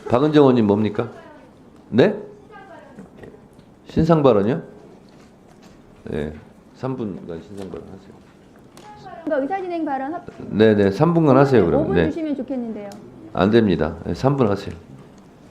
박은정 의원님 뭡니까? 네? 신상 발언이요? 네, 3분간 신상 발언 하세요. 의사진행 발언 네네, 3분간 하세요 그럼. 5분 네. 주시면 좋겠는데요. 안 됩니다. 네, 3분 하세요.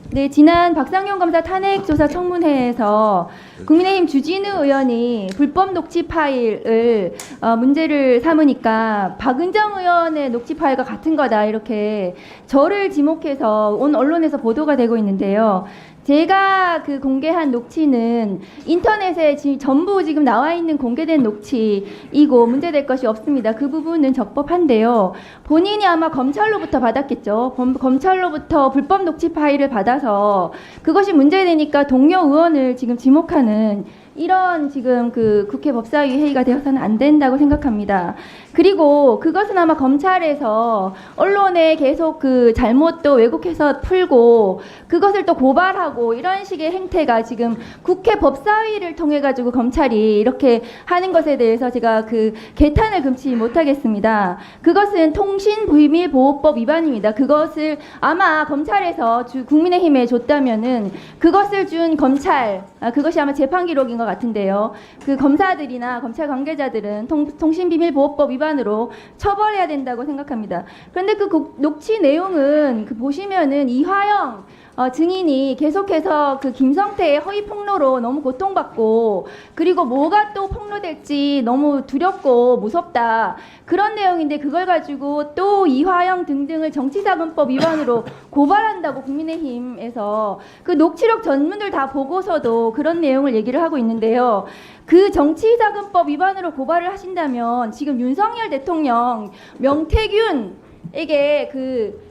네, 지난 박상용 검사 탄핵조사 청문회에서 국민의힘 주진우 의원이 불법 녹취 파일을 문제를 삼으니까 박은정 의원의 녹취 파일과 같은 거다 이렇게 저를 지목해서 온 언론에서 보도가 되고 있는데요. 제가 그 공개한 녹취는 인터넷에 전부 지금 나와 있는 공개된 녹취이고 문제될 것이 없습니다. 그 부분은 적법한데요. 본인이 아마 검찰로부터 받았겠죠. 검찰로부터 불법 녹취 파일을 받아서 그것이 문제되니까 동료 의원을 지금 지목하는 이런 지금 그 국회 법사위 회의가 되어서는 안 된다고 생각합니다. 그리고 그것은 아마 검찰에서 언론에 계속 그 잘못도 왜곡해서 풀고 그것을 또 고발하고 이런 식의 행태가 지금 국회 법사위를 통해 가지고 검찰이 이렇게 하는 것에 대해서 제가 그 개탄을 금치 못하겠습니다. 그것은 통신비밀보호법 위반입니다. 그것을 아마 검찰에서 국민의힘에 줬다면은 그것을 준 검찰 그것이 아마 재판 기록인 것 같은데요. 그 검사들이나 검찰 관계자들은 통신비밀보호법 위반으로 처벌해야 된다고 생각합니다. 그런데 그 녹취 내용은 그 보시면은 이화영 증인이 계속해서 그 김성태의 허위 폭로로 너무 고통받고 그리고 뭐가 또 폭로될지 너무 두렵고 무섭다 그런 내용인데 그걸 가지고 또 이화영 등등을 정치자금법 위반으로 고발한다고 국민의힘에서 그 녹취록 전문을 다 보고서도 그런 내용을 얘기를 하고 있는데요. 그 정치자금법 위반으로 고발을 하신다면 지금 윤석열 대통령 명태균에게 그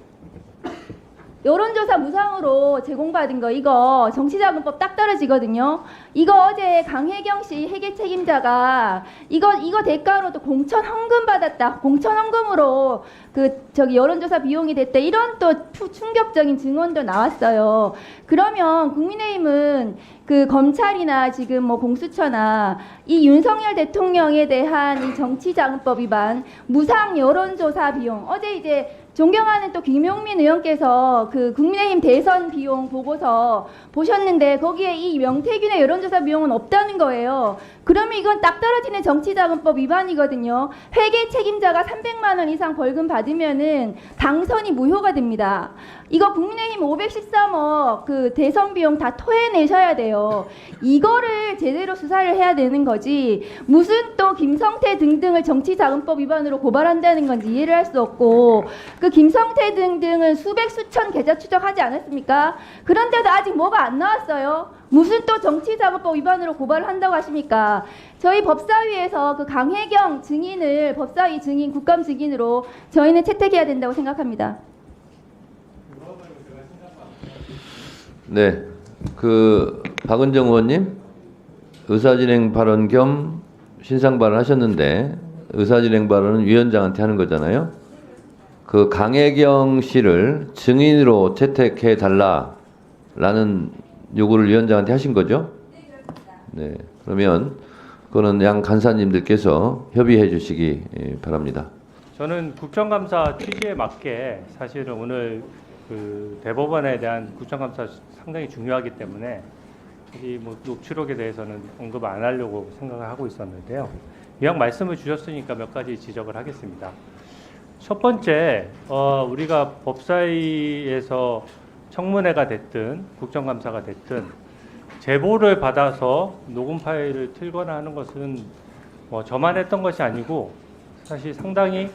여론조사 무상으로 제공받은 거 이거 정치자금법 딱 떨어지거든요. 이거 어제 강혜경 씨 회계 책임자가 이거 대가로도 공천 헌금 받았다. 공천 헌금으로 그 여론조사 비용이 됐다. 이런 또 충격적인 증언도 나왔어요. 그러면 국민의힘은 그 검찰이나 지금 뭐 공수처나 이 윤석열 대통령에 대한 이 정치자금법 위반 무상 여론조사 비용 어제 이제 존경하는 또 김용민 의원께서 그 국민의힘 대선 비용 보고서 보셨는데 거기에 이 명태균의 여론조사 비용은 없다는 거예요. 그러면 이건 딱 떨어지는 정치자금법 위반이거든요. 회계 책임자가 300만 원 이상 벌금 받으면은 당선이 무효가 됩니다. 이거 국민의힘 513억 그 대선 비용 다 토해내셔야 돼요. 이거를 제대로 수사를 해야 되는 거지 무슨 또 김성태 등등을 정치자금법 위반으로 고발한다는 건지 이해를 할 수 없고 그 김성태 등등은 수백 수천 계좌 추적하지 않았습니까? 그런데도 아직 뭐가 안 나왔어요. 무슨 또 정치자금법 위반으로 고발을 한다고 하십니까? 저희 법사위에서 그 강혜경 증인을 법사위 증인 국감 증인으로 저희는 채택해야 된다고 생각합니다. 네, 그 박은정 의원님 의사진행 발언 겸 신상 발언 하셨는데 의사진행 발언은 위원장한테 하는 거잖아요. 그 강혜경 씨를 증인으로 채택해 달라라는 요구를 위원장한테 하신 거죠? 네, 그러면 그거는 양 간사님들께서 협의해 주시기 바랍니다. 저는 국정감사 취지에 맞게 사실은 오늘 그 대법원에 대한 국정감사 상당히 중요하기 때문에 이 뭐 녹취록에 대해서는 언급 안 하려고 생각을 하고 있었는데요. 이왕 말씀을 주셨으니까 몇 가지 지적을 하겠습니다. 첫 번째, 우리가 법사위에서 청문회가 됐든 국정감사가 됐든 제보를 받아서 녹음 파일을 틀거나 하는 것은 뭐 저만 했던 것이 아니고 사실 상당히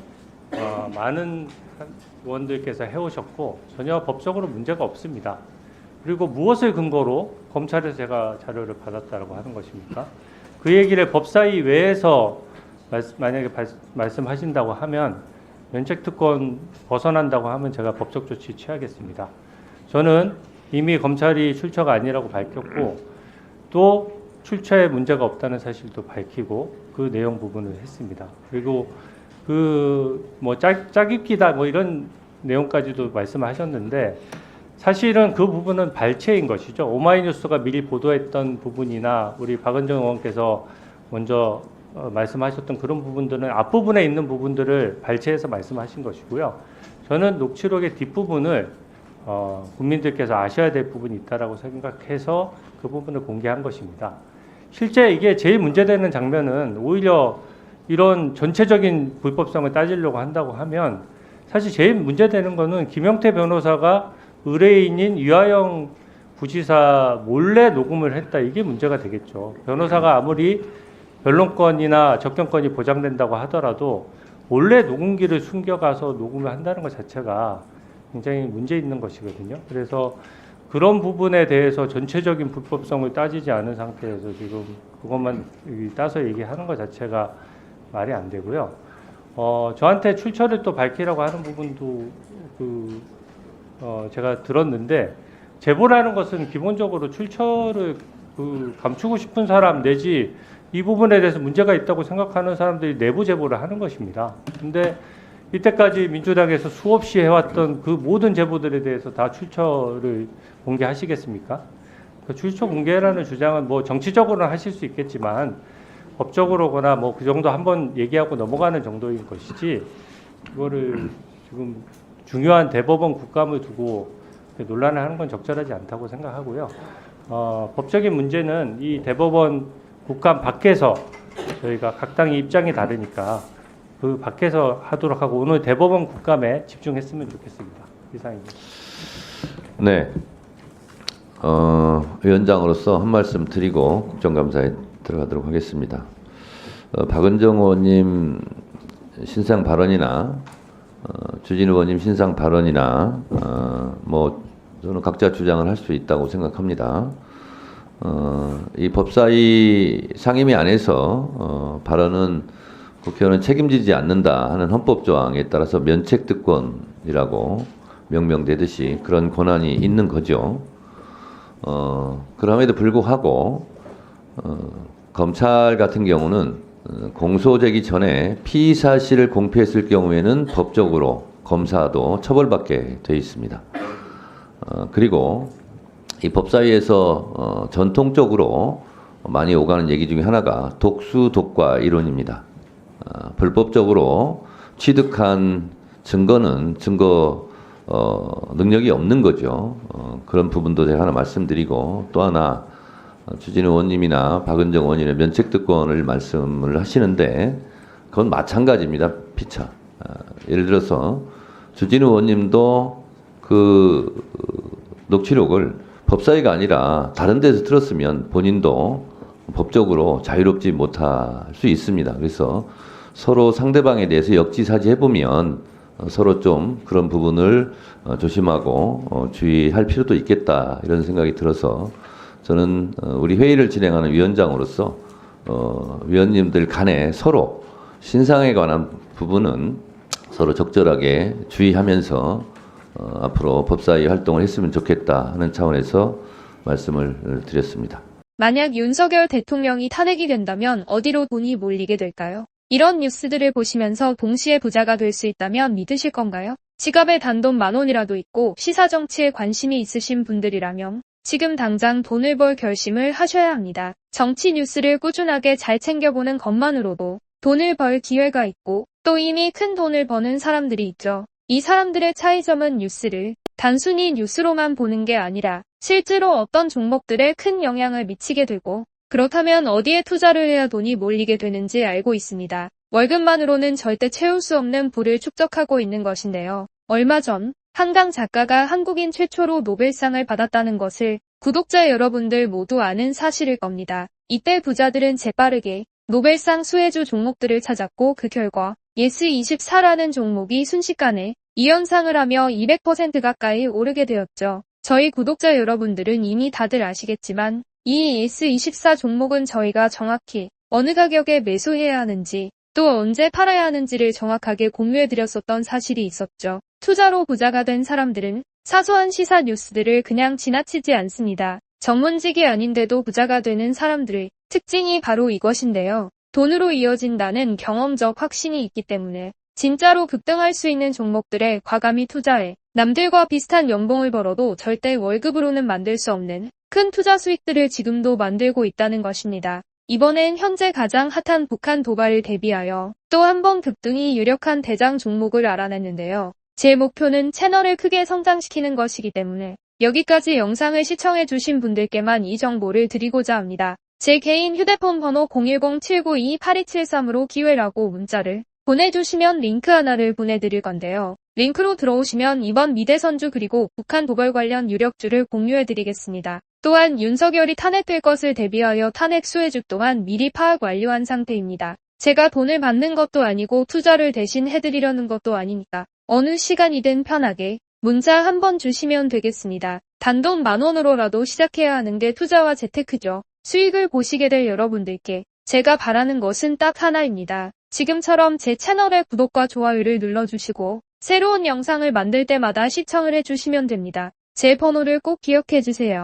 많은 의원들께서 해오셨고 전혀 법적으로 문제가 없습니다. 그리고 무엇을 근거로 검찰에서 제가 자료를 받았다고 하는 것입니까? 그 얘기를 법사위 외에서 만약에 말씀하신다고 하면 면책특권 벗어난다고 하면 제가 법적 조치 취하겠습니다. 저는 이미 검찰이 출처가 아니라고 밝혔고 또 출처에 문제가 없다는 사실도 밝히고 그 내용 부분을 했습니다. 그리고 그 뭐 짜깁기다 뭐 이런 내용까지도 말씀하셨는데 사실은 그 부분은 발췌인 것이죠. 오마이뉴스가 미리 보도했던 부분이나 우리 박은정 의원께서 먼저 말씀하셨던 그런 부분들은 앞부분에 있는 부분들을 발췌해서 말씀하신 것이고요. 저는 녹취록의 뒷부분을 국민들께서 아셔야 될 부분이 있다라고 생각해서 그 부분을 공개한 것입니다. 실제 이게 제일 문제되는 장면은 오히려 이런 전체적인 불법성을 따지려고 한다고 하면 사실 제일 문제되는 거는 김영태 변호사가 의뢰인인 유하영 부지사 몰래 녹음을 했다. 이게 문제가 되겠죠. 변호사가 아무리 변론권이나 접견권이 보장된다고 하더라도 몰래 녹음기를 숨겨가서 녹음을 한다는 것 자체가 굉장히 문제 있는 것이거든요. 그래서 그런 부분에 대해서 전체적인 불법성을 따지지 않은 상태에서 지금 그것만 따서 얘기하는 것 자체가 말이 안 되고요. 저한테 출처를 또 밝히라고 하는 부분도 제가 들었는데, 제보라는 것은 기본적으로 출처를 감추고 싶은 사람 내지 이 부분에 대해서 문제가 있다고 생각하는 사람들이 내부 제보를 하는 것입니다. 근데 이때까지 민주당에서 수없이 해왔던 그 모든 제보들에 대해서 다 출처를 공개하시겠습니까? 그 출처 공개라는 주장은 뭐 정치적으로는 하실 수 있겠지만 법적으로거나 뭐 그 정도 한번 얘기하고 넘어가는 정도인 것이지, 이거를 지금 중요한 대법원 국감을 두고 논란을 하는 건 적절하지 않다고 생각하고요. 법적인 문제는 이 대법원 국감 밖에서 저희가 각 당의 입장이 다르니까 그 밖에서 하도록 하고 오늘 대법원 국감에 집중했으면 좋겠습니다. 이상입니다. 네. 위원장으로서 한 말씀 드리고 국정감사에 들어가도록 하겠습니다. 박은정 의원님 신상 발언이나 주진우 의원님 신상 발언이나 뭐 저는 각자 주장을 할 수 있다고 생각합니다. 이 법사위 상임위 안에서 발언은 국회의원은 책임지지 않는다 하는 헌법 조항에 따라서 면책특권이라고 명명되듯이 그런 권한이 있는 거죠. 그럼에도 불구하고 검찰 같은 경우는 공소되기 전에 피의 사실을 공표했을 경우에는 법적으로 검사도 처벌받게 되어 있습니다. 그리고 이 법사위에서 전통적으로 많이 오가는 얘기 중에 하나가 독수독과 이론입니다. 불법적으로 취득한 증거는 증거 능력이 없는 거죠. 그런 부분도 제가 하나 말씀드리고, 또 하나 주진우 의원님이나 박은정 의원님의 면책특권을 말씀을 하시는데 그건 마찬가지입니다. 피차. 예를 들어서 주진우 의원님도 그 녹취록을 법사위가 아니라 다른 데서 들었으면 본인도 법적으로 자유롭지 못할 수 있습니다. 그래서 서로 상대방에 대해서 역지사지 해보면 서로 좀 그런 부분을 조심하고 주의할 필요도 있겠다, 이런 생각이 들어서 저는 우리 회의를 진행하는 위원장으로서 위원님들 간에 서로 신상에 관한 부분은 서로 적절하게 주의하면서 앞으로 법사위 활동을 했으면 좋겠다 하는 차원에서 말씀을 드렸습니다. 만약 윤석열 대통령이 탄핵이 된다면 어디로 돈이 몰리게 될까요? 이런 뉴스들을 보시면서 동시에 부자가 될 수 있다면 믿으실 건가요? 지갑에 단돈 10,000원이라도 있고 시사정치에 관심이 있으신 분들이라면 지금 당장 돈을 벌 결심을 하셔야 합니다. 정치 뉴스를 꾸준하게 잘 챙겨보는 것만으로도 돈을 벌 기회가 있고 또 이미 큰 돈을 버는 사람들이 있죠. 이 사람들의 차이점은 뉴스를 단순히 뉴스로만 보는 게 아니라 실제로 어떤 종목들에 큰 영향을 미치게 되고, 그렇다면 어디에 투자를 해야 돈이 몰리게 되는지 알고 있습니다. 월급만으로는 절대 채울 수 없는 부를 축적하고 있는 것인데요. 얼마 전 한강 작가가 한국인 최초로 노벨상을 받았다는 것을 구독자 여러분들 모두 아는 사실일 겁니다. 이때 부자들은 재빠르게 노벨상 수혜주 종목들을 찾았고, 그 결과 예스24라는 종목이 순식간에 2연상을 하며 200% 가까이 오르게 되었죠. 저희 구독자 여러분들은 이미 다들 아시겠지만 이 예스24 종목은 저희가 정확히 어느 가격에 매수해야 하는지 또 언제 팔아야 하는지를 정확하게 공유해드렸었던 사실이 있었죠. 투자로 부자가 된 사람들은 사소한 시사 뉴스들을 그냥 지나치지 않습니다. 전문직이 아닌데도 부자가 되는 사람들의 특징이 바로 이것인데요. 돈으로 이어진다는 경험적 확신이 있기 때문에 진짜로 급등할 수 있는 종목들에 과감히 투자해 남들과 비슷한 연봉을 벌어도 절대 월급으로는 만들 수 없는 큰 투자 수익들을 지금도 만들고 있다는 것입니다. 이번엔 현재 가장 핫한 북한 도발을 대비하여 또 한 번 급등이 유력한 대장 종목을 알아냈는데요. 제 목표는 채널을 크게 성장시키는 것이기 때문에 여기까지 영상을 시청해주신 분들께만 이 정보를 드리고자 합니다. 제 개인 휴대폰 번호 010-792-8273으로 기회라고 문자를 보내주시면 링크 하나를 보내드릴 건데요. 링크로 들어오시면 이번 미대선주 그리고 북한 도발 관련 유력주를 공유해드리겠습니다. 또한 윤석열이 탄핵될 것을 대비하여 탄핵 수혜주 또한 미리 파악 완료한 상태입니다. 제가 돈을 받는 것도 아니고 투자를 대신 해드리려는 것도 아니니까 어느 시간이든 편하게 문자 한번 주시면 되겠습니다. 단돈 10,000원으로라도 시작해야 하는 게 투자와 재테크죠. 수익을 보시게 될 여러분들께 제가 바라는 것은 딱 하나입니다. 지금처럼 제 채널의 구독과 좋아요를 눌러주시고 새로운 영상을 만들 때마다 시청을 해주시면 됩니다. 제 번호를 꼭 기억해주세요.